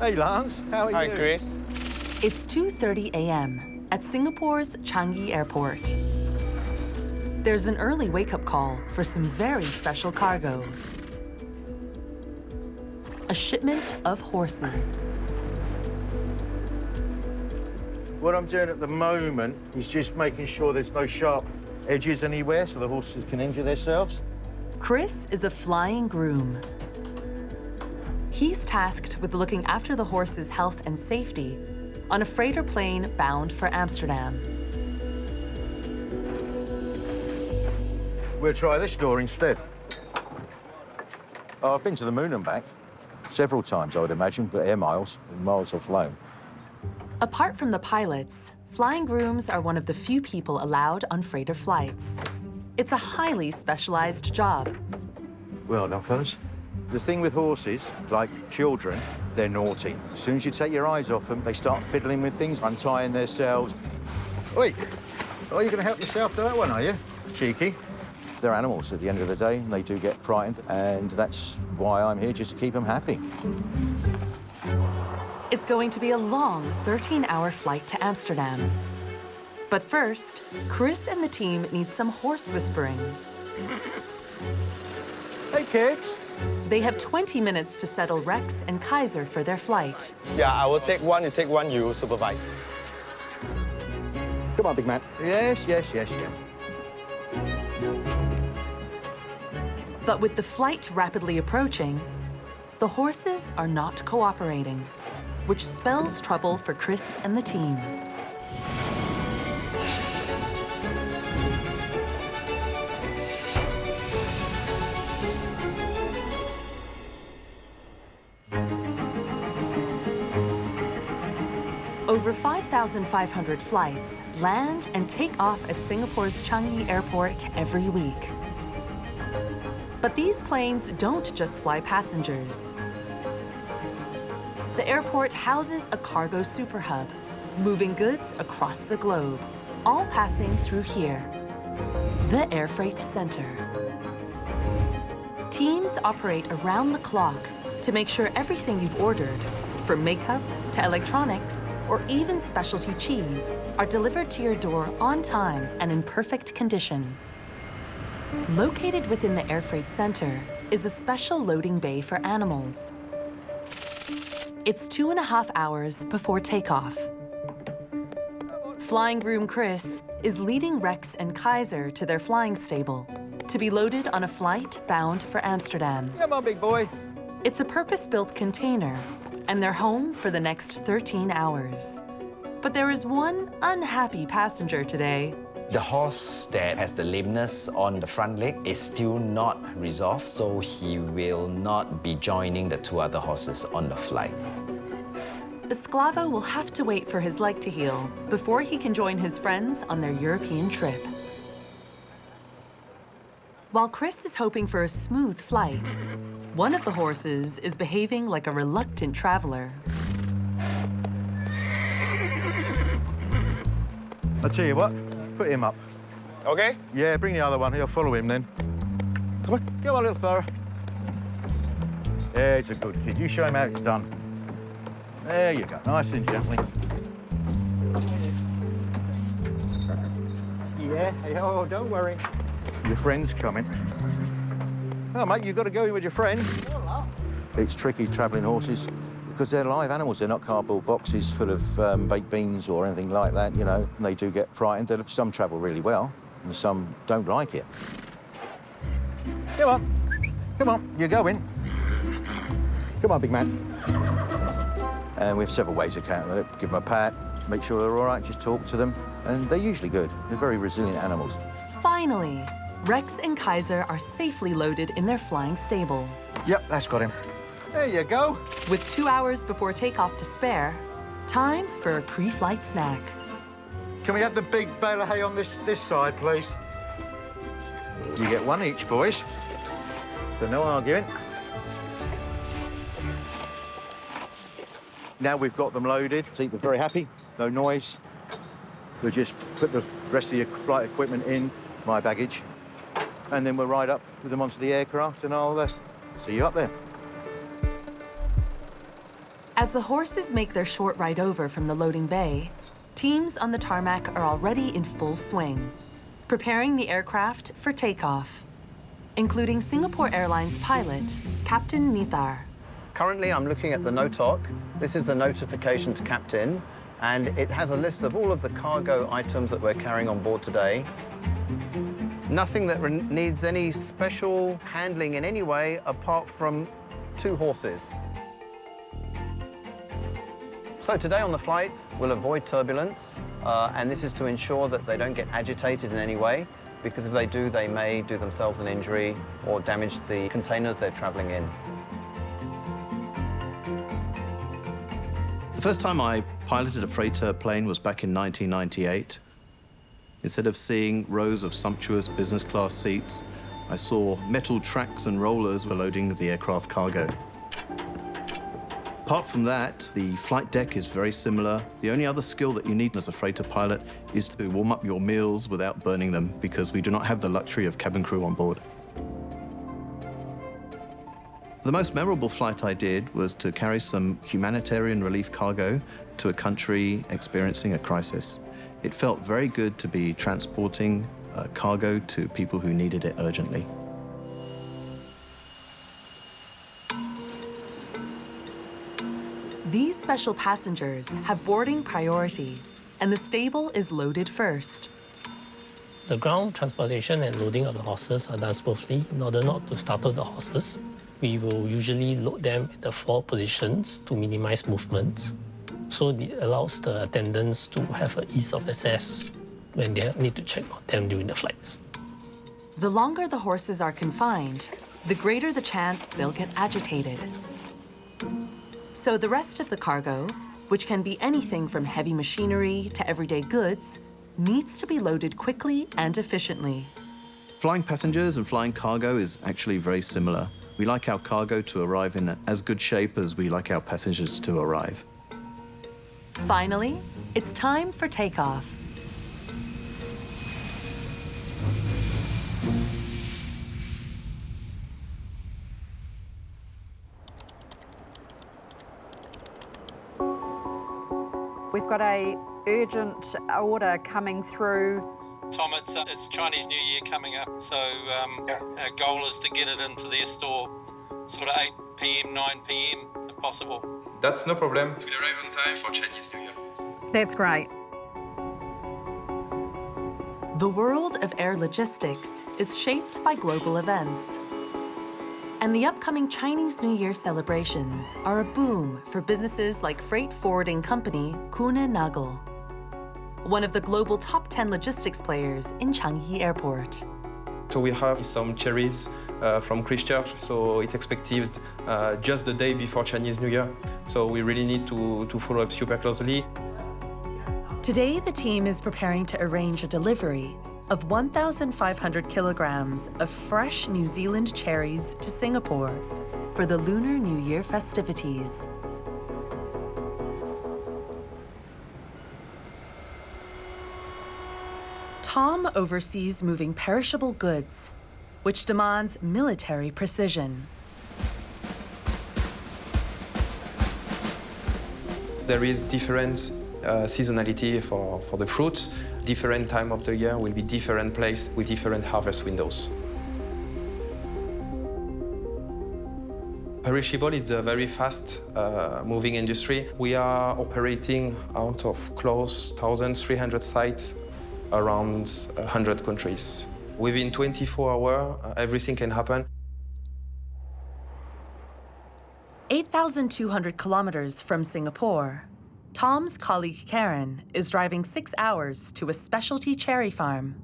Hey, Lance. How are you? Hi, Chris. It's 2:30 a.m. at Singapore's Changi Airport. There's an early wake-up call for some very special cargo. A shipment of horses. What I'm doing at the moment is just making sure there's no sharp edges anywhere so the horses can injure themselves. Chris is a flying groom. He's tasked with looking after the horse's health and safety on a freighter plane bound for Amsterdam. We'll try this door instead. Oh, I've been to the moon and back several times, I would imagine, but air miles, miles I've flown. Apart from the pilots, flying grooms are one of the few people allowed on freighter flights. It's a highly specialized job. Well done, fellas. The thing with horses, like children, they're naughty. As soon as you take your eyes off them, they start fiddling with things, untying themselves. Wait, oh, you're going to help yourself to that one, are you? Cheeky. They're animals at the end of the day, and they do get frightened, and that's why I'm here, just to keep them happy. It's going to be a long 13-hour flight to Amsterdam. But first, Chris and the team need some horse whispering. Hey, kids. They have 20 minutes to settle Rex and Kaiser for their flight. Yeah, I will take one, you take one, you supervise. Come on, big man. Yes, yes, yes, yes. But with the flight rapidly approaching, the horses are not cooperating, which spells trouble for Chris and the team. Over 5,500 flights land and take off at Singapore's Changi Airport every week. But these planes don't just fly passengers. The airport houses a cargo super hub, moving goods across the globe, all passing through here, the Air Freight Center. Teams operate around the clock to make sure everything you've ordered, from makeup to electronics, or even specialty cheese, are delivered to your door on time and in perfect condition. Located within the Air Freight Center is a special loading bay for animals. It's 2.5 hours before takeoff. Flying groom Chris is leading Rex and Kaiser to their flying stable to be loaded on a flight bound for Amsterdam. Come on, big boy. It's a purpose-built container, and they're home for the next 13 hours. But there is one unhappy passenger today. The horse that has the lameness on the front leg is still not resolved, so he will not be joining the two other horses on the flight. Esclavo will have to wait for his leg to heal before he can join his friends on their European trip. While Chris is hoping for a smooth flight, one of the horses is behaving like a reluctant traveler. I'll tell you what, put him up. Okay? Yeah, bring the other one. He'll follow him then. Come on, go on, little fella. Yeah, he's a good kid. You show him how it's done. There you go, nice and gently. Yeah, oh, don't worry. Your friend's coming. Oh, mate, you've got to go in with your friend. It's tricky travelling horses because they're live animals. They're not cardboard boxes full of baked beans or anything like that, you know. And they do get frightened. Some travel really well and some don't like it. Come on. Come on, you're going. Come on, big man. And we have several ways of counting it. Give them a pat, make sure they're all right, just talk to them. And they're usually good. They're very resilient animals. Finally, Rex and Kaiser are safely loaded in their flying stable. Yep, that's got him. There you go. With 2 hours before takeoff to spare, time for a pre-flight snack. Can we have the big bale of hay on this side, please? You get one each, boys. So no arguing. Now we've got them loaded. See, they're very happy, no noise. We'll just put the rest of your flight equipment in, my baggage, and then we'll ride up with them onto the aircraft and I'll see you up there. As the horses make their short ride over from the loading bay, teams on the tarmac are already in full swing, preparing the aircraft for takeoff, including Singapore Airlines pilot, Captain Nithar. Currently, I'm looking at the NOTOC. This is the notification to captain, and it has a list of all of the cargo items that we're carrying on board today. Nothing that needs any special handling in any way apart from 2 horses. So today on the flight, we'll avoid turbulence, and this is to ensure that they don't get agitated in any way, because if they do, they may do themselves an injury or damage the containers they're traveling in. The first time I piloted a freighter plane was back in 1998. Instead of seeing rows of sumptuous business class seats, I saw metal tracks and rollers for loading the aircraft cargo. Apart from that, the flight deck is very similar. The only other skill that you need as a freighter pilot is to warm up your meals without burning them, because we do not have the luxury of cabin crew on board. The most memorable flight I did was to carry some humanitarian relief cargo to a country experiencing a crisis. It felt very good to be transporting cargo to people who needed it urgently. These special passengers have boarding priority, and the stable is loaded first. The ground transportation and loading of the horses are done smoothly. In order not to startle the horses, we will usually load them in the 4 positions to minimize movements. So it allows the attendants to have an ease of access when they need to check on them during the flights. The longer the horses are confined, the greater the chance they'll get agitated. So the rest of the cargo, which can be anything from heavy machinery to everyday goods, needs to be loaded quickly and efficiently. Flying passengers and flying cargo is actually very similar. We like our cargo to arrive in as good shape as we like our passengers to arrive. Finally, it's time for takeoff. We've got a urgent order coming through. Tom, it's Chinese New Year coming up, so our goal is to get it into their store sort of 8 p.m, 9 p.m, if possible. That's no problem. It will arrive on time for Chinese New Year. That's great. The world of air logistics is shaped by global events. And the upcoming Chinese New Year celebrations are a boom for businesses like freight forwarding company Kuehne Nagel, one of the global top 10 logistics players in Changi Airport. So we have some cherries from Christchurch, so it's expected just the day before Chinese New Year. So we really need to follow up super closely. Today, the team is preparing to arrange a delivery of 1,500 kilograms of fresh New Zealand cherries to Singapore for the Lunar New Year festivities. Tom oversees moving perishable goods, which demands military precision. There is different seasonality for the fruit. Different time of the year will be different place with different harvest windows. Perishable is a very fast moving industry. We are operating out of close 1,300 sites around 100 countries. Within 24 hours, everything can happen. 8,200 kilometers from Singapore, Tom's colleague Karen is driving 6 hours to a specialty cherry farm.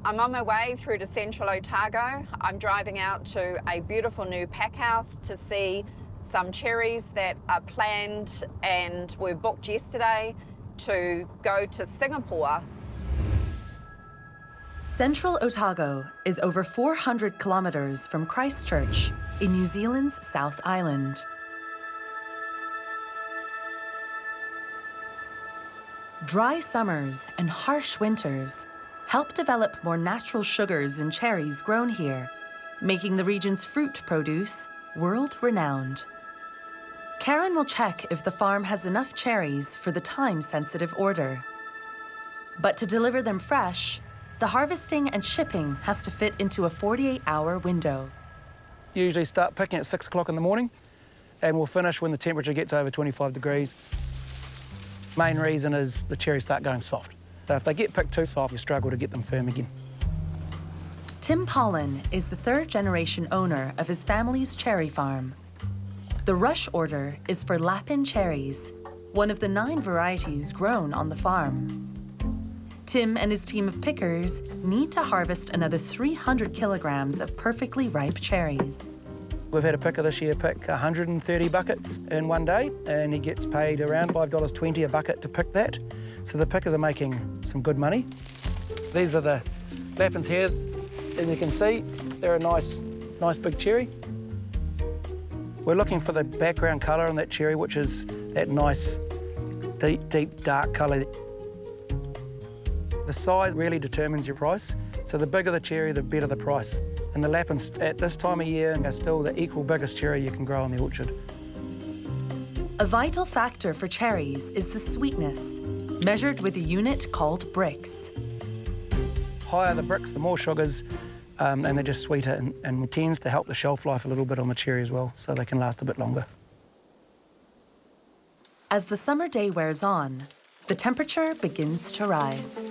I'm on my way through to Central Otago. I'm driving out to a beautiful new pack house to see some cherries that are planned and were booked yesterday to go to Singapore. Central Otago is over 400 kilometers from Christchurch in New Zealand's South Island. Dry summers and harsh winters help develop more natural sugars in cherries grown here, making the region's fruit produce world-renowned. Karen will check if the farm has enough cherries for the time-sensitive order. But to deliver them fresh, the harvesting and shipping has to fit into a 48-hour window. Usually start picking at 6 o'clock in the morning, and we'll finish when the temperature gets over 25 degrees. Main reason is the cherries start going soft. So if they get picked too soft, you struggle to get them firm again. Tim Pollen is the third-generation owner of his family's cherry farm. The rush order is for Lapin cherries, one of the 9 varieties grown on the farm. Tim and his team of pickers need to harvest another 300 kilograms of perfectly ripe cherries. We've had a picker this year pick 130 buckets in one day, and he gets paid around $5.20 a bucket to pick that. So the pickers are making some good money. These are the Lapins here. As you can see, they're a nice big cherry. We're looking for the background colour on that cherry, which is that nice, deep, dark colour. The size really determines your price. So the bigger the cherry, the better the price. And the Lapins at this time of year are still the equal biggest cherry you can grow in the orchard. A vital factor for cherries is the sweetness, measured with a unit called bricks. Higher the bricks, the more sugars, and they're just sweeter, and it tends to help the shelf life a little bit on the cherry as well, so they can last a bit longer. As the summer day wears on, the temperature begins to rise.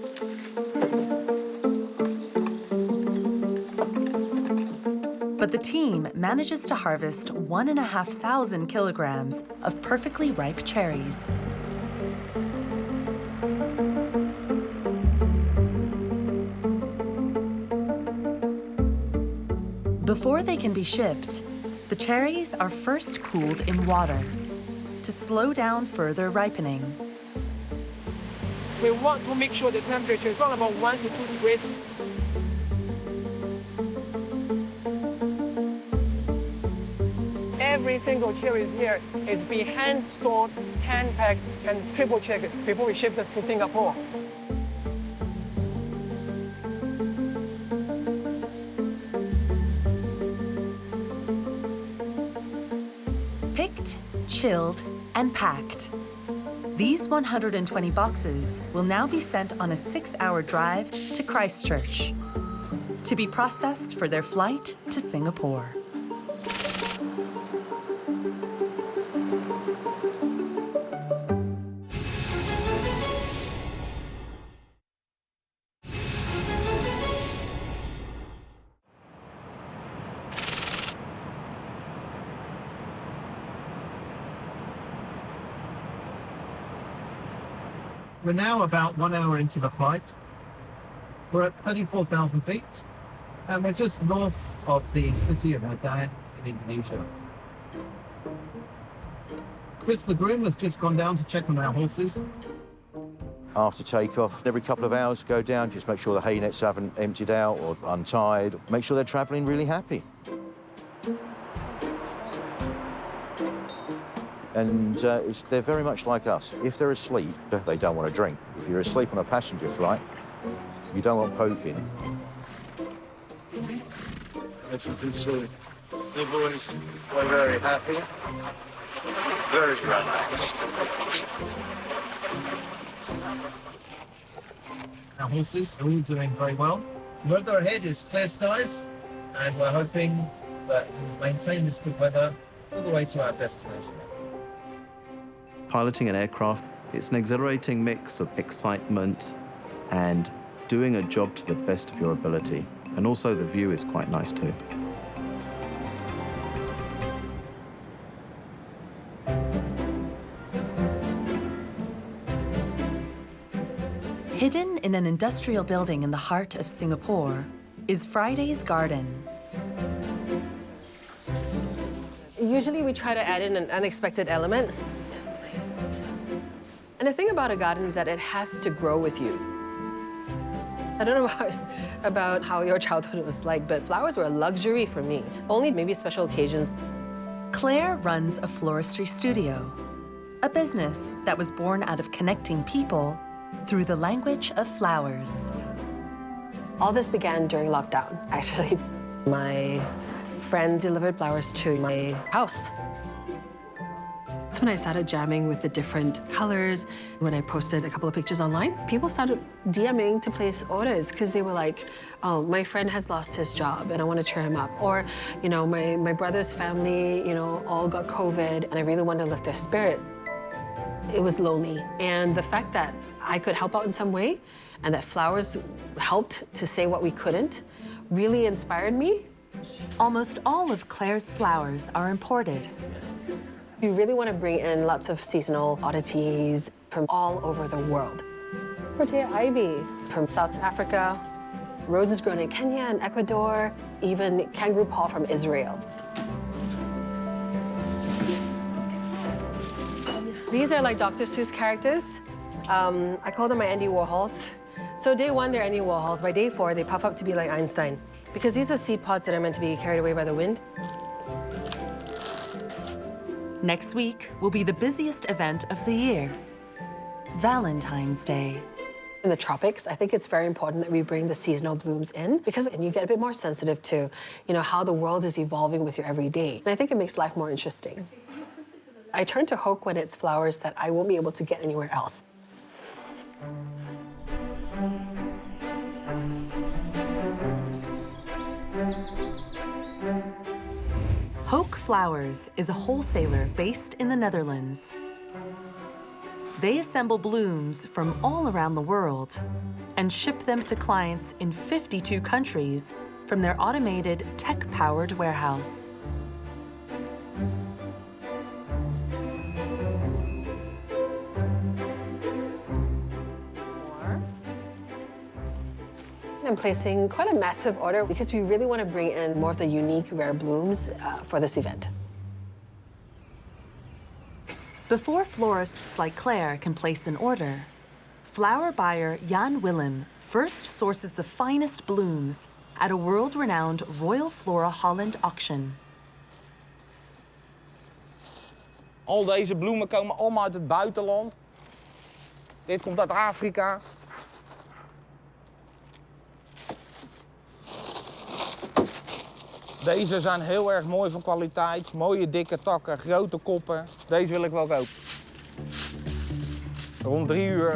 But the team manages to harvest 1,500 kilograms of perfectly ripe cherries. Before they can be shipped, the cherries are first cooled in water to slow down further ripening. We want to make sure the temperature is around about 1 to 2 degrees. Every single cherry here is being hand sorted, hand packed, and triple checked before we ship this to Singapore. Picked, chilled, and packed. These 120 boxes will now be sent on a 6-hour drive to Christchurch to be processed for their flight to Singapore. We're now about 1 hour into the flight. We're at 34,000 feet, and we're just north of the city of Valentine in Indonesia. Chris, the groom, has just gone down to check on our horses. After takeoff, every couple of hours, go down, just make sure the hay nets haven't emptied out or untied. Make sure they're travelling really happy. And they're very much like us. If they're asleep, they don't want to drink. If you're asleep on a passenger flight, you don't want poking. As you can see, the boys are very happy, very relaxed. Our horses are all doing very well. Weather ahead is clear skies, and we're hoping that we'll maintain this good weather all the way to our destination. Piloting an aircraft, it's an exhilarating mix of excitement and doing a job to the best of your ability. And also the view is quite nice too. Hidden in an industrial building in the heart of Singapore is Friday's Garden. Usually we try to add in an unexpected element. And the thing about a garden is that it has to grow with you. I don't know about how your childhood was like, but flowers were a luxury for me. Only maybe special occasions. Claire runs a floristry studio, a business that was born out of connecting people through the language of flowers. All this began during lockdown, actually. My friend delivered flowers to my house. That's when I started jamming with the different colors. When I posted a couple of pictures online, people started DMing to place orders because they were like, oh, my friend has lost his job and I want to cheer him up. Or, you know, my brother's family, you know, all got COVID and I really wanted to lift their spirit. It was lonely. And the fact that I could help out in some way and that flowers helped to say what we couldn't really inspired me. Almost all of Claire's flowers are imported. We really want to bring in lots of seasonal oddities from all over the world. Protea ivy from South Africa, roses grown in Kenya and Ecuador, even kangaroo paw from Israel. These are like Dr. Seuss characters. I call them my Andy Warhols. So day 1, they're Andy Warhols. By day 4, they puff up to be like Einstein. Because these are seed pods that are meant to be carried away by the wind. Next week will be the busiest event of the year, Valentine's Day. In the tropics, I think it's very important that we bring the seasonal blooms in because you get a bit more sensitive to, you know, how the world is evolving with your everyday. And I think it makes life more interesting. I turn to Hoke when it's flowers that I won't be able to get anywhere else. Hoke Flowers is a wholesaler based in the Netherlands. They assemble blooms from all around the world and ship them to clients in 52 countries from their automated, tech-powered warehouse. I'm placing quite a massive order because we really want to bring in more of the unique, rare blooms for this event. Before florists like Claire can place an order, flower buyer Jan Willem first sources the finest blooms at a world-renowned Royal Flora Holland auction. Al deze bloemen komen allemaal uit het buitenland. Dit komt uit Afrika. Deze zijn heel erg mooi van kwaliteit. Mooie dikke takken, grote koppen. Deze wil ik wel kopen. Rond 3 uur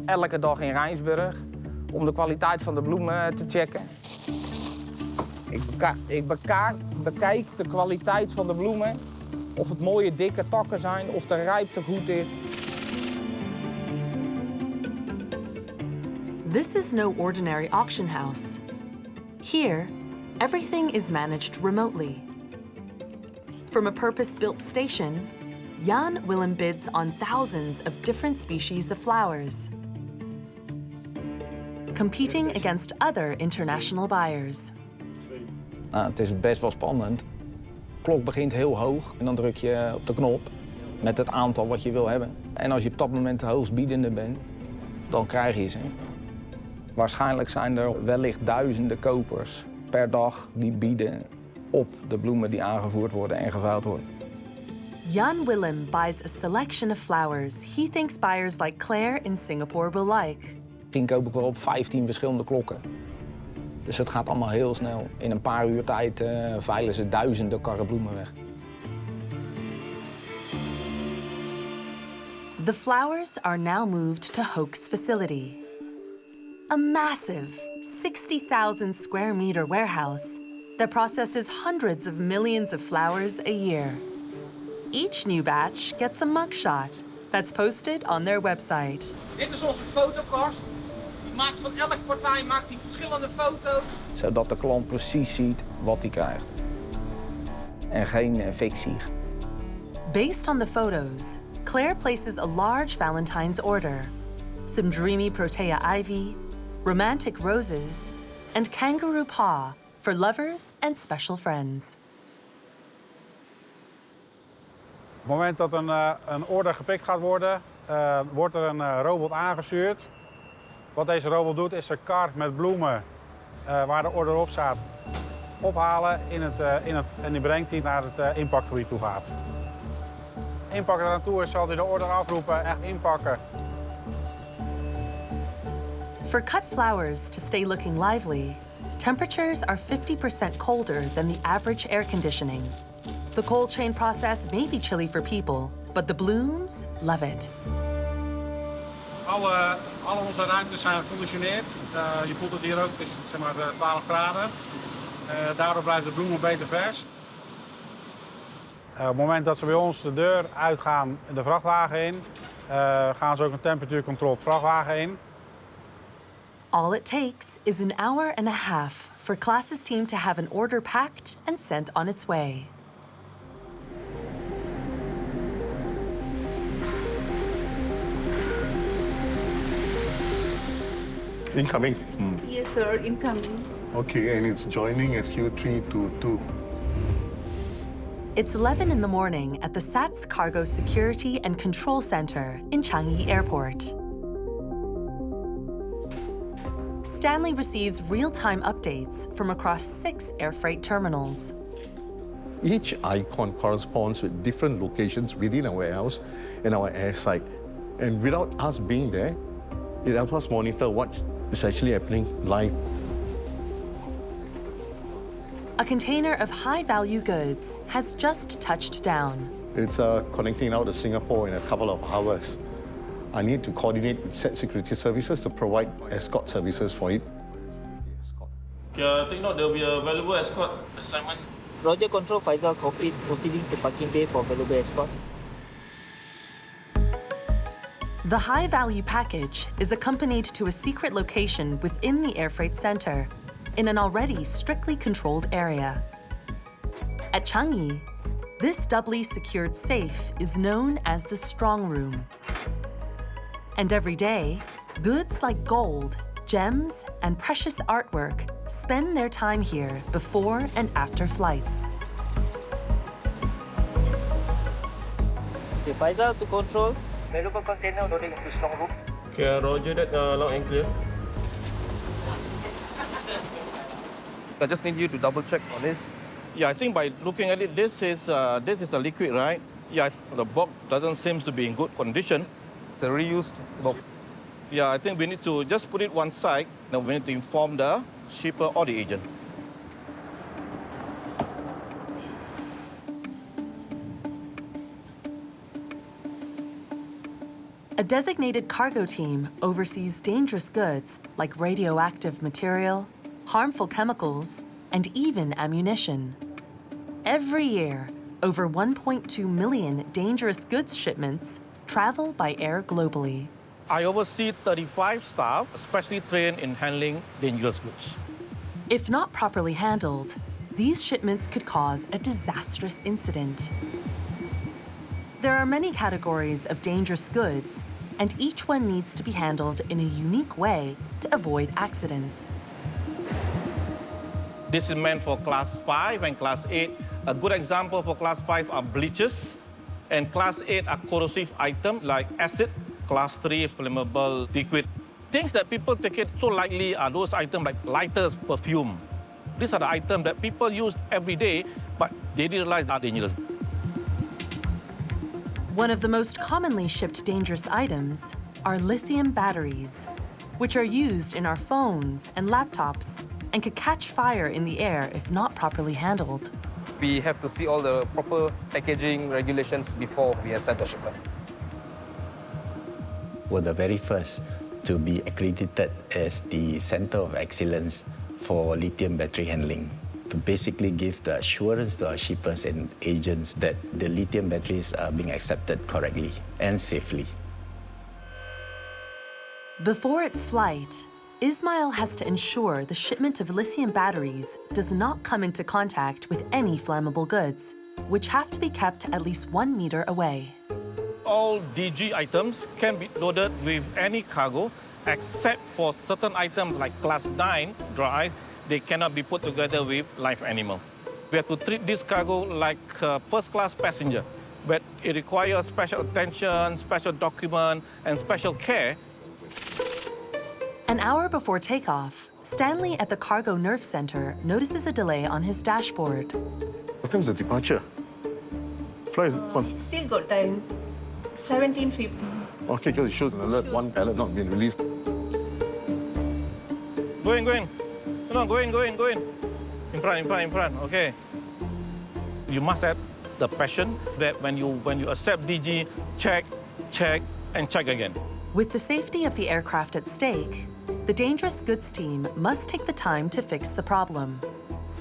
elke dag in Rijnsburg om de kwaliteit van de bloemen te checken. Ik bekijk de kwaliteit van de bloemen. Of het mooie dikke takken zijn, of de rijpte goed is. This is no ordinary auction house. Here, everything is managed remotely. From a purpose-built station, Jan Willem bids on thousands of different species of flowers, competing against other international buyers. Het is best wel spannend. De klok begint heel hoog en dan druk je op de knop met het aantal wat je wil hebben. En als je op dat moment de hoogstbiedende bent, dan krijg je ze. Waarschijnlijk zijn er wellicht duizenden kopers per dag die bieden op de bloemen die aangevoerd worden en geveild worden. Jan Willem buys a selection of flowers he thinks buyers like Claire in Singapore will like. Misschien koop ik wel op 15 verschillende klokken. Dus het gaat allemaal heel snel. In een paar uur tijd veilen ze duizenden karren bloemen weg. The flowers are now moved to Hoke's facility, a massive 60,000 square meter warehouse that processes hundreds of millions of flowers a year. Each new batch gets a mugshot that's posted on their website. Dit is onze fotokast. Die maakt van elke partij verschillende foto's. Zodat de klant precies ziet wat hij krijgt. En geen fictie. Based on the photos, Claire places a large Valentine's order. Some dreamy Protea ivy, romantic roses, and kangaroo paw for lovers and special friends. Op het moment dat een order gepikt gaat worden, wordt er een robot aangestuurd. Wat deze robot doet, is een kar met bloemen waar de order op staat ophalen en die brengt die naar het inpakgebied toe gaat. Inpakken eraan toe is, zal hij de order afroepen, echt inpakken. For cut flowers to stay looking lively, temperatures are 50% colder than the average air conditioning. The cold chain process may be chilly for people, but the blooms love it. Alle onze ruimtes zijn geconditioneerd. Je voelt het hier ook, het is zeg maar 12 graden. Daardoor blijven de bloemen beter vers. Op het moment dat ze bij ons de deur uitgaan de vrachtwagen in, gaan ze ook een temperatuurcontrole vrachtwagen in. All it takes is an hour and a half for Klaas's team to have an order packed and sent on its way. Incoming. Yes, sir, incoming. Okay, and it's joining SQ322. It's 11 in the morning at the SATS Cargo Security and Control Center in Changi Airport. Stanley receives real-time updates from across 6 air freight terminals. Each icon corresponds with different locations within our warehouse and our air site. And without us being there, it helps us monitor what is actually happening live. A container of high-value goods has just touched down. It's connecting out to Singapore in a couple of hours. I need to coordinate with SAT Security Services to provide escort services for it. Take note, there will be a valuable escort assignment. Roger, Control Faisal copied, proceeding to parking bay for valuable escort. The high-value package is accompanied to a secret location within the air freight center in an already strictly controlled area. At Changi, this doubly secured safe is known as the strong room. And every day, goods like gold, gems, and precious artwork spend their time here before and after flights. Okay, Faisal to Control. Valuable container loading into strong room. Okay, roger that, loud and clear. I just need you to double check on this. Yeah, I think by looking at it, this is a liquid, right? Yeah, the box doesn't seem to be in good condition. It's a reused box. Yeah, I think we need to just put it one side. Now we need to inform the shipper or the agent. A designated cargo team oversees dangerous goods like radioactive material, harmful chemicals, and even ammunition. Every year, over 1.2 million dangerous goods shipments travel by air globally. I oversee 35 staff, especially trained in handling dangerous goods. If not properly handled, these shipments could cause a disastrous incident. There are many categories of dangerous goods, and each one needs to be handled in a unique way to avoid accidents. This is meant for Class 5 and Class 8. A good example for Class 5 are bleaches, and Class 8 are corrosive items like acid. Class 3, flammable liquid. Things that people take it so lightly are those items like lighters, perfume. These are the items that people use every day, but they didn't realize are dangerous. One of the most commonly shipped dangerous items are lithium batteries, which are used in our phones and laptops and could catch fire in the air if not properly handled. We have to see all the proper packaging regulations before we accept the shipment. We're the very first to be accredited as the Center of Excellence for Lithium Battery Handling, to basically give the assurance to our shippers and agents that the lithium batteries are being accepted correctly and safely. Before its flight, Ismail has to ensure the shipment of lithium batteries does not come into contact with any flammable goods, which have to be kept at least 1 meter away. All DG items can be loaded with any cargo, except for certain items like Class 9 drive. They cannot be put together with live animal. We have to treat this cargo like first-class passenger, but it requires special attention, special document, and special care. An hour before takeoff, Stanley at the Cargo Nerve Center notices a delay on his dashboard. What time is the departure? Flight on. Still got time. 17:50. Okay, because it shows an alert, one pallet not being released. Go in. No, go in. In front, okay. You must have the passion that when you accept DG, check, and check again. With the safety of the aircraft at stake, the dangerous goods team must take the time to fix the problem.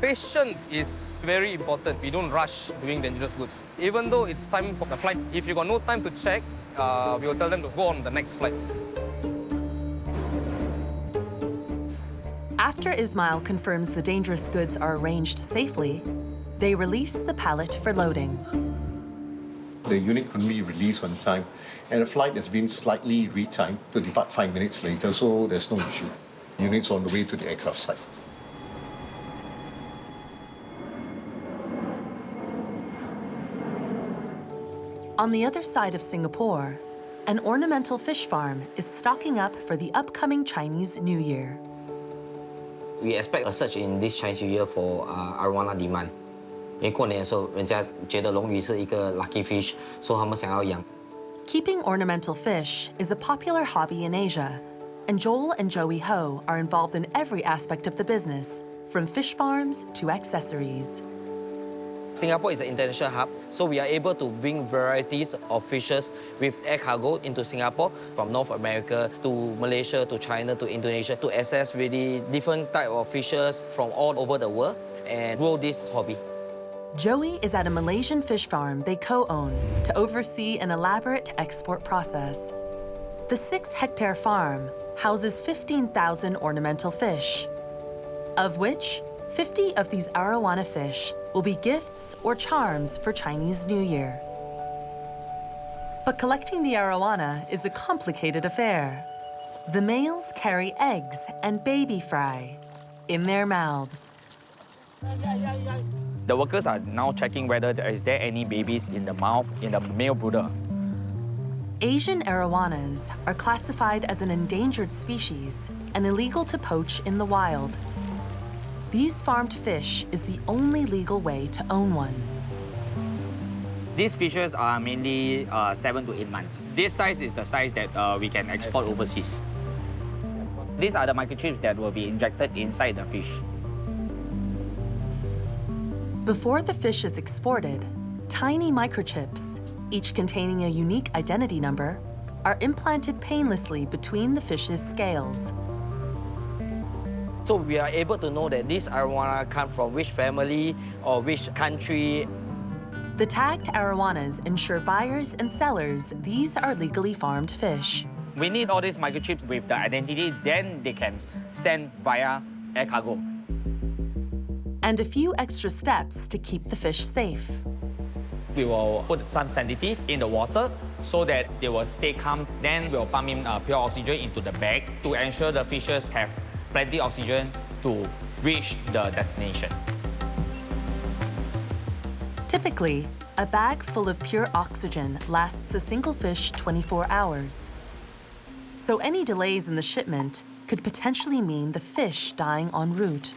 Patience is very important. We don't rush doing dangerous goods. Even though it's time for the flight, if you got no time to check, we will tell them to go on the next flight. After Ismail confirms the dangerous goods are arranged safely, they release the pallet for loading. The unit couldn't be released on time, and the flight has been slightly retimed to depart 5 minutes later, so there's no issue. Units on the way to the aircraft site. On the other side of Singapore, an ornamental fish farm is stocking up for the upcoming Chinese New Year. We expect a surge in this Chinese New Year for arowana demand. 因为过年的时候，人家觉得龙鱼是一个 lucky fish， 所以他们想要养。 Keeping ornamental fish is a popular hobby in Asia, and Joel and Joey Ho are involved in every aspect of the business, from fish farms to accessories. Singapore is an international hub, so we are able to bring varieties of fishes with air cargo into Singapore, from North America to Malaysia to China to Indonesia, to access really different type of fishes from all over the world and grow this hobby. Joey is at a Malaysian fish farm they co-own to oversee an elaborate export process. The 6-hectare farm houses 15,000 ornamental fish, of which 50 of these arowana fish will be gifts or charms for Chinese New Year. But collecting the arowana is a complicated affair. The males carry eggs and baby fry in their mouths. The workers are now checking whether is there any babies in the mouth in the male brooder. Asian arowanas are classified as an endangered species and illegal to poach in the wild. These farmed fish is the only legal way to own one. These fishes are mainly 7 to 8 months. This size is the size that we can export overseas. These are the microchips that will be injected inside the fish. Before the fish is exported, tiny microchips, each containing a unique identity number, are implanted painlessly between the fish's scales. So we are able to know that this arowana come from which family or which country. The tagged arowanas ensure buyers and sellers these are legally farmed fish. We need all these microchips with the identity, then they can send via air cargo. And a few extra steps to keep the fish safe. We will put some sedative in the water so that they will stay calm. Then we'll pump in pure oxygen into the bag to ensure the fishes have plenty of oxygen to reach the destination. Typically, a bag full of pure oxygen lasts a single fish 24 hours. So any delays in the shipment could potentially mean the fish dying en route.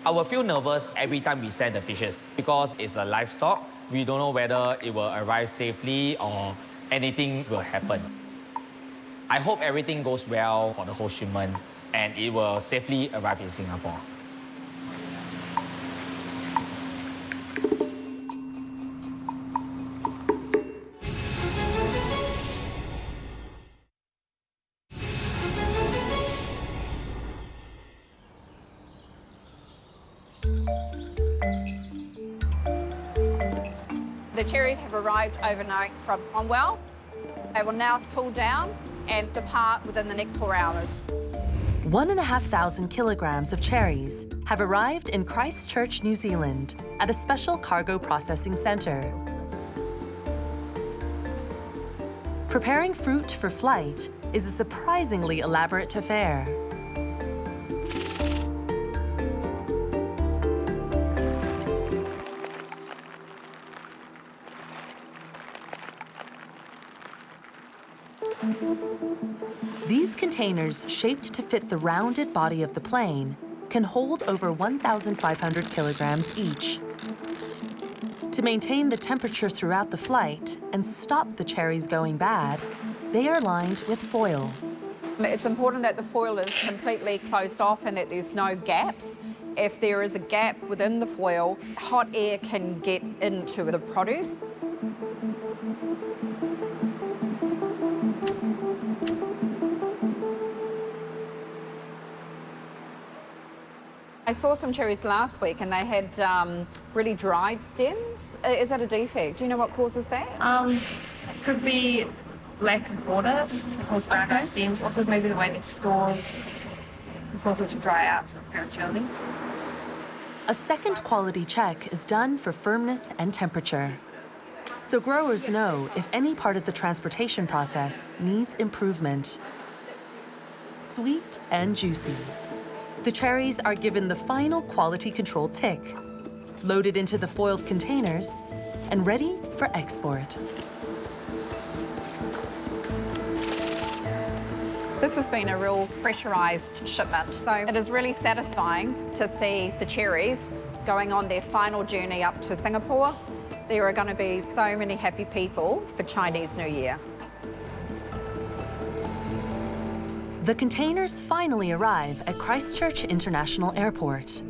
I will feel nervous every time we send the fishes because it's a livestock. We don't know whether it will arrive safely or anything will happen. I hope everything goes well for the whole shipment and it will safely arrive in Singapore. The cherries have arrived overnight from Cromwell. They will now pull down and depart within the next 4 hours. 1,500 kilograms of cherries have arrived in Christchurch, New Zealand, at a special cargo processing center. Preparing fruit for flight is a surprisingly elaborate affair. These containers, shaped to fit the rounded body of the plane, can hold over 1,500 kilograms each. To maintain the temperature throughout the flight and stop the cherries going bad, they are lined with foil. It's important that the foil is completely closed off and that there's no gaps If there is a gap within the foil, hot air can get into the produce. I saw some cherries last week and they had really dried stems. Is that a defect? Do you know what causes that? It could be lack of water caused by dry stems. Also, maybe the way it's stored causes it to dry out prematurely. A second quality check is done for firmness and temperature. So growers know if any part of the transportation process needs improvement. Sweet and juicy. The cherries are given the final quality control tick, loaded into the foiled containers, and ready for export. This has been a real pressurised shipment. So it is really satisfying to see the cherries going on their final journey up to Singapore. There are going to be so many happy people for Chinese New Year. The containers finally arrive at Christchurch International Airport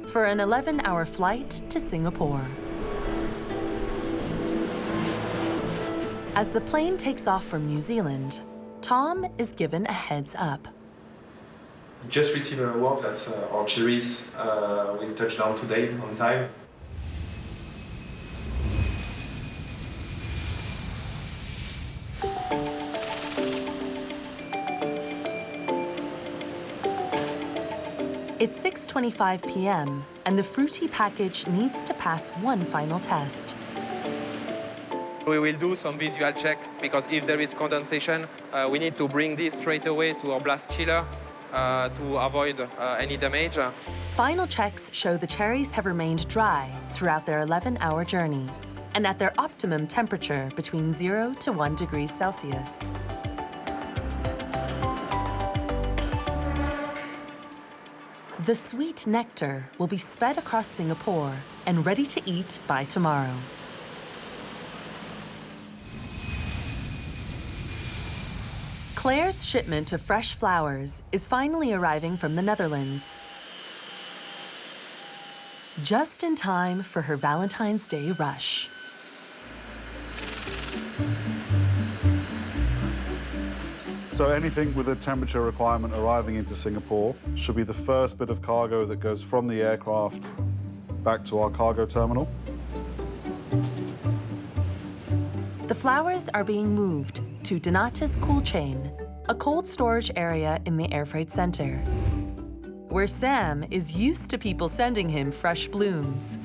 for an 11-hour flight to Singapore. As the plane takes off from New Zealand, Tom is given a heads up. Just received a word that our cherries will touch down today on time. It's 6:25 p.m. and the fruity package needs to pass one final test. We will do some visual check because if there is condensation, we need to bring this straight away to our blast chiller to avoid any damage. Final checks show the cherries have remained dry throughout their 11-hour journey and at their optimum temperature between 0 to 1 degrees Celsius. The sweet nectar will be sped across Singapore and ready to eat by tomorrow. Claire's shipment of fresh flowers is finally arriving from the Netherlands. Just in time for her Valentine's Day rush. So anything with a temperature requirement arriving into Singapore should be the first bit of cargo that goes from the aircraft back to our cargo terminal. The flowers are being moved to Donata's Cool Chain, a cold storage area in the air freight center, where Sam is used to people sending him fresh blooms.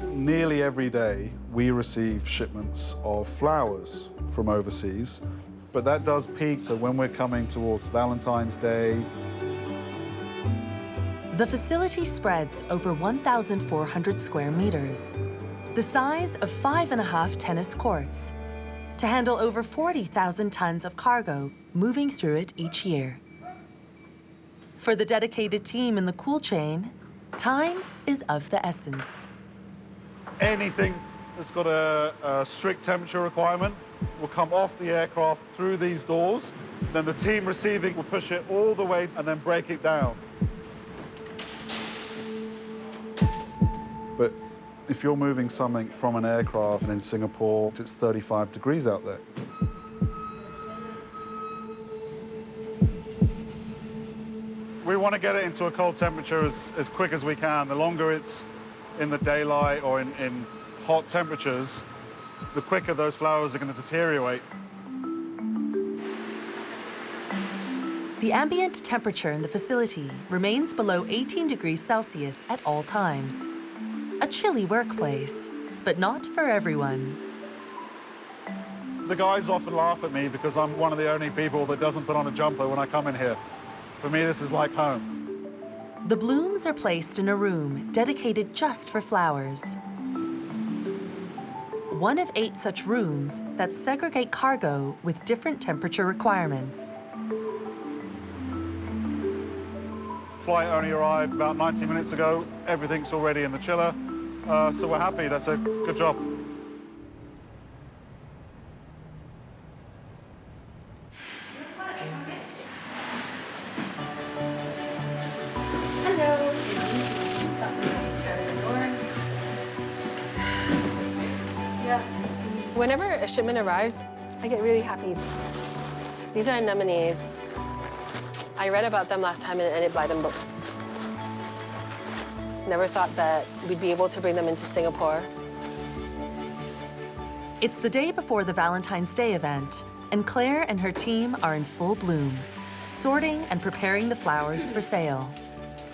Nearly every day, we receive shipments of flowers from overseas, but that does peak, so when we're coming towards Valentine's Day. The facility spreads over 1,400 square meters, the size of 5.5 tennis courts, to handle over 40,000 tons of cargo moving through it each year. For the dedicated team in the cool chain, time is of the essence. Anything that's got a strict temperature requirement will come off the aircraft through these doors. Then the team receiving will push it all the way and then break it down. But if you're moving something from an aircraft in Singapore, it's 35 degrees out there. We want to get it into a cold temperature as quick as we can. The longer it's in the daylight or in hot temperatures, the quicker those flowers are going to deteriorate. The ambient temperature in the facility remains below 18 degrees Celsius at all times. A chilly workplace, but not for everyone. The guys often laugh at me because I'm one of the only people that doesn't put on a jumper when I come in here. For me, this is like home. The blooms are placed in a room dedicated just for flowers. One of 8 such rooms that segregate cargo with different temperature requirements. Flight only arrived about 90 minutes ago. Everything's already in the chiller, so we're happy. That's a good job. Hello. Whenever a shipment arrives, I get really happy. These are anemones. I read about them last time in Enid Blyton books. Never thought that we'd be able to bring them into Singapore. It's the day before the Valentine's Day event, and Claire and her team are in full bloom, sorting and preparing the flowers for sale.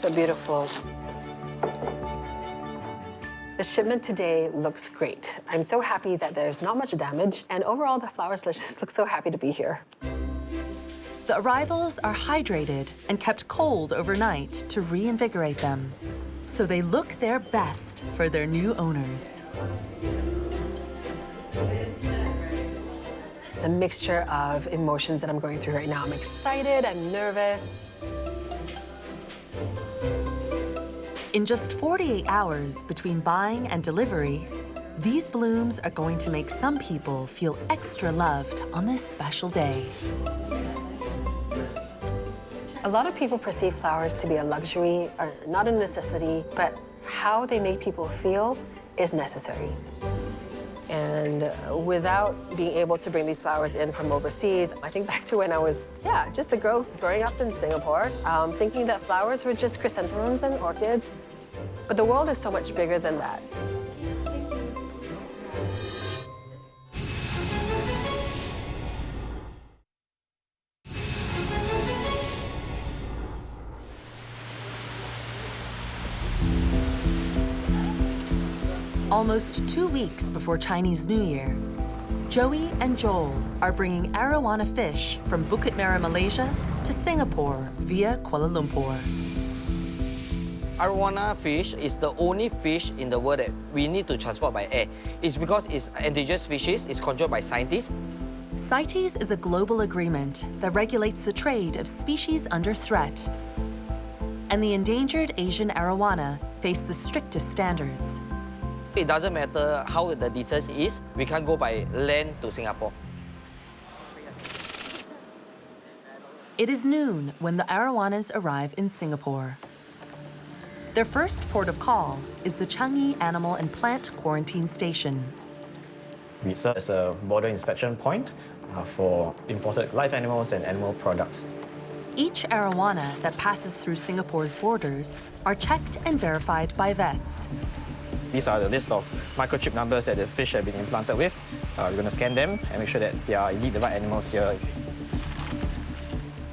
They're beautiful. The shipment today looks great. I'm so happy that there's not much damage, and overall the flowers just look so happy to be here. The arrivals are hydrated and kept cold overnight to reinvigorate them, so they look their best for their new owners. It's a mixture of emotions that I'm going through right now. I'm excited, I'm nervous. In just 48 hours between buying and delivery, these blooms are going to make some people feel extra loved on this special day. A lot of people perceive flowers to be a luxury or not a necessity, but how they make people feel is necessary. And without being able to bring these flowers in from overseas, I think back to when I was, just a girl growing up in Singapore, thinking that flowers were just chrysanthemums and orchids. But the world is so much bigger than that. Almost 2 weeks before Chinese New Year, Joey and Joel are bringing arowana fish from Bukit Merah, Malaysia to Singapore via Kuala Lumpur. Arowana fish is the only fish in the world that we need to transport by air. It's because it's an endangered species, it's controlled by scientists. CITES is a global agreement that regulates the trade of species under threat. And the endangered Asian arowana face the strictest standards. It doesn't matter how the distance is, we can't go by land to Singapore. It is noon when the arowanas arrive in Singapore. Their first port of call is the Changi Animal and Plant Quarantine Station. We serve as a border inspection point for imported live animals and animal products. Each arowana that passes through Singapore's borders are checked and verified by vets. These are the list of microchip numbers that the fish have been implanted with. We're going to scan them and make sure that they are indeed the right animals here.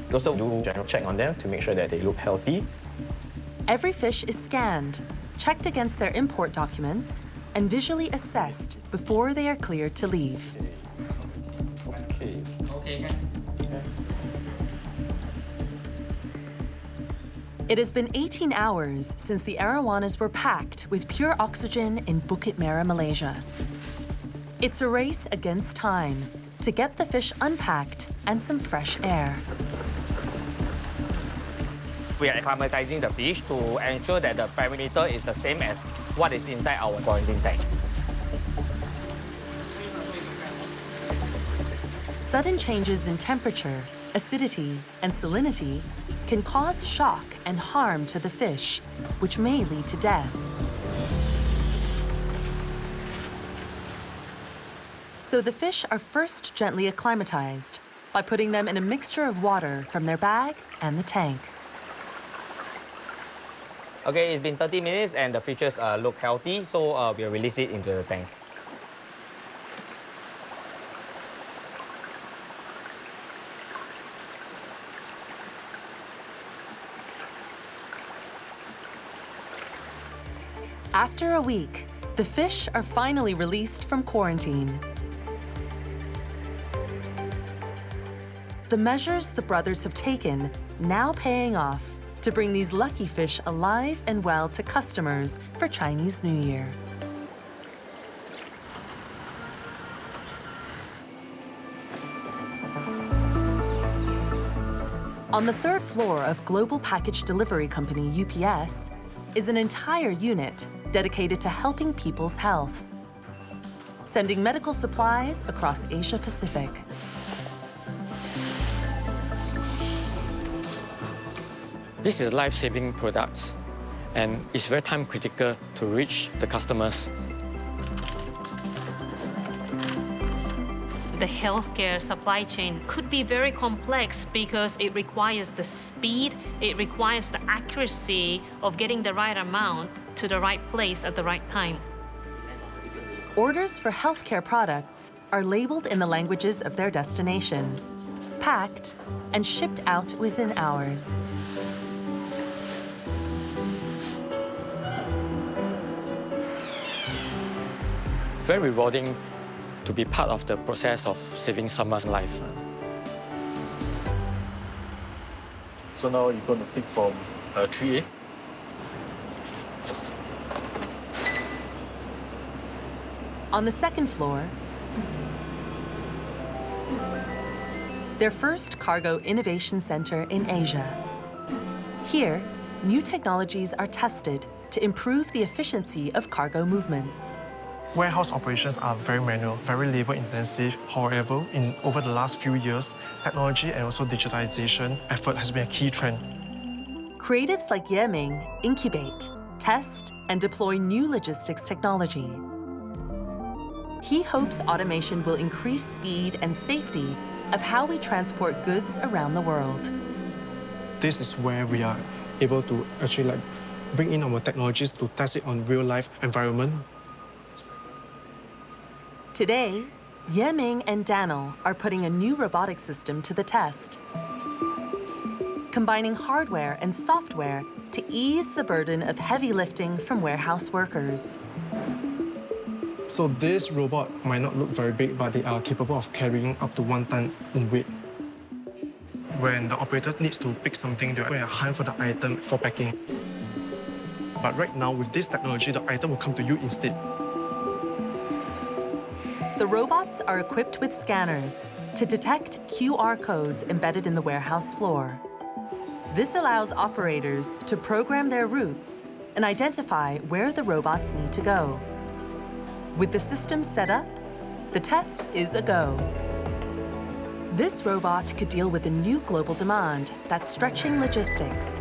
We also do a general check on them to make sure that they look healthy. Every fish is scanned, checked against their import documents, and visually assessed before they are cleared to leave. Okay. It has been 18 hours since the arowanas were packed with pure oxygen in Bukit Merah, Malaysia. It's a race against time to get the fish unpacked and some fresh air. We are acclimatizing the fish to ensure that the parameter is the same as what is inside our quarantine tank. Sudden changes in temperature, acidity, and salinity can cause shock and harm to the fish, which may lead to death. So the fish are first gently acclimatized by putting them in a mixture of water from their bag and the tank. Okay, it's been 30 minutes and the fishes look healthy, so we'll release it into the tank. After a week, the fish are finally released from quarantine. The measures the brothers have taken now paying off to bring these lucky fish alive and well to customers for Chinese New Year. On the third floor of global package delivery company UPS is an entire unit dedicated to helping people's health, sending medical supplies across Asia Pacific. This is life-saving products, and it's very time critical to reach the customers. The healthcare supply chain could be very complex because it requires the speed, it requires the accuracy of getting the right amount to the right place at the right time. Orders for healthcare products are labeled in the languages of their destination, packed, and shipped out within hours. Very rewarding to be part of the process of saving someone's life. So now you're going to pick from 3A. On the second floor, their first cargo innovation center in Asia. Here, new technologies are tested to improve the efficiency of cargo movements. Warehouse operations are very manual, very labor-intensive. However, over the last few years, technology and also digitization effort has been a key trend. Creatives like Yeming incubate, test, and deploy new logistics technology. He hopes automation will increase speed and safety of how we transport goods around the world. This is where we are able to actually bring in our technologies to test it on real-life environment. Today, Yeming and Daniel are putting a new robotic system to the test, combining hardware and software to ease the burden of heavy lifting from warehouse workers. So this robot might not look very big, but they are capable of carrying up to 1 ton in weight. When the operator needs to pick something, they will hunt for the item for packing. But right now, with this technology, the item will come to you instead. The robots are equipped with scanners to detect QR codes embedded in the warehouse floor. This allows operators to program their routes and identify where the robots need to go. With the system set up, the test is a go. This robot could deal with a new global demand that's stretching logistics: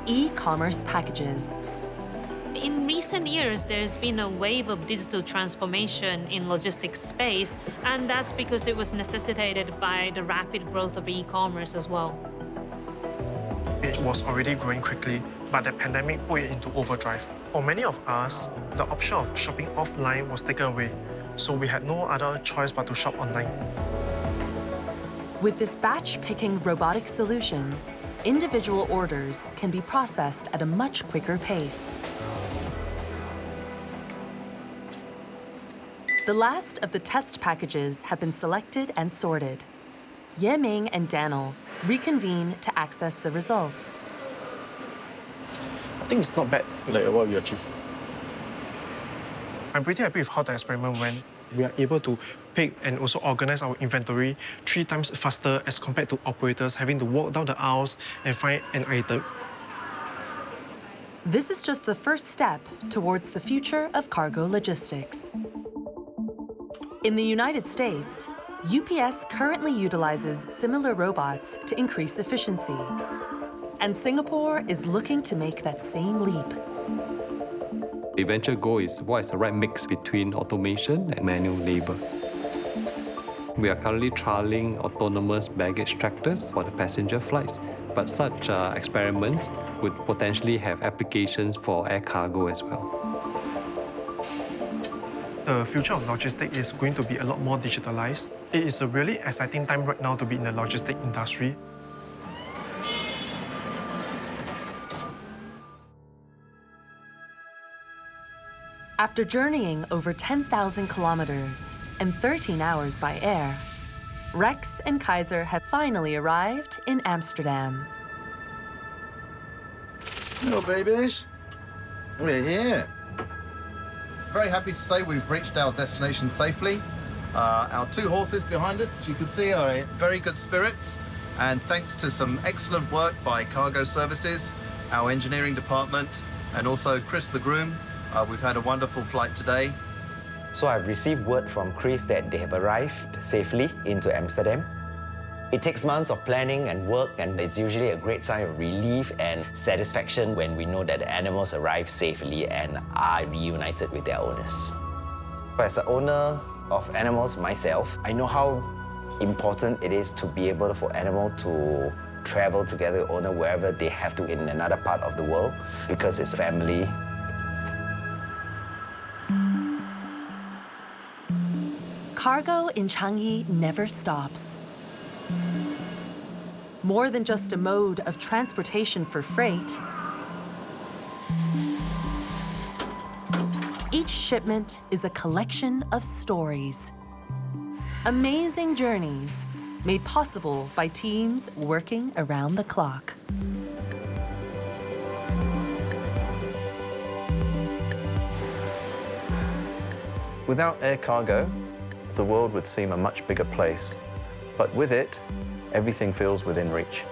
e-commerce packages. In recent years, there's been a wave of digital transformation in logistics space, and that's because it was necessitated by the rapid growth of e-commerce as well. It was already growing quickly, but the pandemic put it into overdrive. For many of us, the option of shopping offline was taken away, so we had no other choice but to shop online. With this batch-picking robotic solution, individual orders can be processed at a much quicker pace. The last of the test packages have been selected and sorted. Yeming and Daniel reconvene to access the results. I think it's not bad. Like what we achieved. I'm pretty happy with how the experiment went. We are able to pick and also organize our inventory 3 times faster as compared to operators having to walk down the aisles and find an item. This is just the first step towards the future of cargo logistics. In the United States, UPS currently utilizes similar robots to increase efficiency. And Singapore is looking to make that same leap. The eventual goal is what is the right mix between automation and manual labor. We are currently trialing autonomous baggage tractors for the passenger flights, but such experiments would potentially have applications for air cargo as well. The future of logistics is going to be a lot more digitalized. It is a really exciting time right now to be in the logistics industry. After journeying over 10,000 kilometers and 13 hours by air, Rex and Kaiser have finally arrived in Amsterdam. Hello, babies. We're here. Very happy to say we've reached our destination safely. Our 2 horses behind us, as you can see, are in very good spirits. And thanks to some excellent work by Cargo Services, our engineering department, and also Chris the groom, we've had a wonderful flight today. So I've received word from Chris that they have arrived safely into Amsterdam. It takes months of planning and work, and it's usually a great sign of relief and satisfaction when we know that the animals arrive safely and are reunited with their owners. As an owner, of animals myself. I know how important it is to be able for animal to travel together with owner wherever they have to in another part of the world because it's family. Cargo in Changi never stops. More than just a mode of transportation for freight, each shipment is a collection of stories. Amazing journeys made possible by teams working around the clock. Without air cargo, the world would seem a much bigger place. But with it, everything feels within reach.